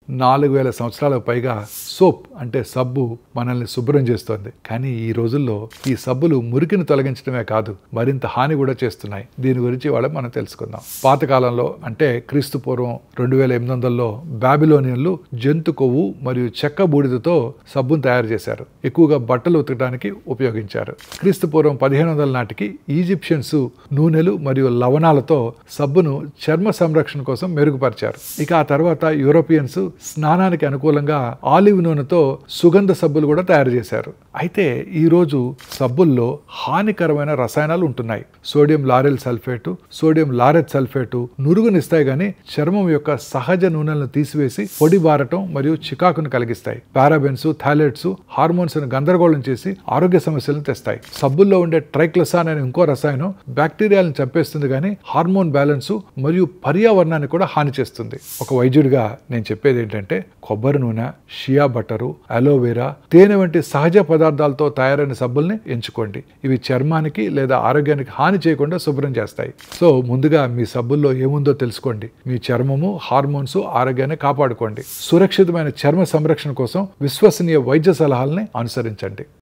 4000 సంవత్సరాలకు పైగా సోప్ అంటే సబ్బు మనల్ని శుభ్రం చేస్తోంది. కానీ ఈ రోజుల్లో ఈ సబ్బులు మురికిని తొలగించడమే కాదు, మరింత హాని కూడా చేస్తున్నాయి. దీని గురించి వాళ్ళ మనం తెలుసుకుందాం. పాతకాలంలో అంటే క్రీస్తు పూర్వం 2800లో బాబిలోనియన్లు జంతు కొవ్వు మరియు చెక్క బూడిదతో సబ్బును తయారు చేశారు. ఎక్కువగా బట్టలు ఉతకడానికి ఉపయోగించారు. క్రీస్తు పూర్వం 1500 నాటికి ఈజిప్షియన్స్ నూనెలు మరియు లవణాలతో సబ్బును చర్మ సంరక్షణ కోసం మెరుగుపరిచారు. ఇక ఆ తర్వాత యూరోపియన్స్ స్నానానికి అనుకూలంగా ఆలివ్ నూనెతో సుగంధ సబ్బులు కూడా తయారు చేశారు. అయితే ఈరోజు సబ్బుల్లో హానికరమైన రసాయనాలు ఉంటున్నాయి. Sodium lauryl sulphate, sodium laureth sulphate నురుగునిస్తాయి కానీ చర్మం యొక్క సహజ నూనెలను తీసివేసి పొడి బారటం మరియు చికాకును కలిగిస్తాయి. పారాబెన్స్, థాలెట్స్ హార్మోన్స్ గందరగోళం చేసి ఆరోగ్య సమస్యలను తెస్తాయి. సబ్బుల్లో ఉండే ట్రైక్లోసాన్ అనే ఇంకో రసాయనం బ్యాక్టీరియాలను చంపేస్తుంది కానీ హార్మోన్ బ్యాలెన్స్ మరియు పర్యావరణాన్ని కూడా హాని చేస్తుంది. ఒక వైద్యుడిగా నేను చెప్పేది ఏంటంటే కొబ్బరి నూనె, షియా బటరు, అలోవెరా, తేనె వంటి సహజ పదార్థాలతో తయారైన సబ్బుల్ని ఎంచుకోండి. ఇవి చర్మానికి లేదా ఆరోగ్యానికి హాని చేయకుండా శుభ్రం చేస్తాయి. సో ముందుగా మీ సబ్బుల్లో ఏముందో తెలుసుకోండి. మీ చర్మము, హార్మోన్స్, ఆరోగ్యాన్ని కాపాడుకోండి. సురక్షితమైన చర్మ సంరక్షణ కోసం విశ్వసనీయ వైద్య సలహాలని అనుసరించండి.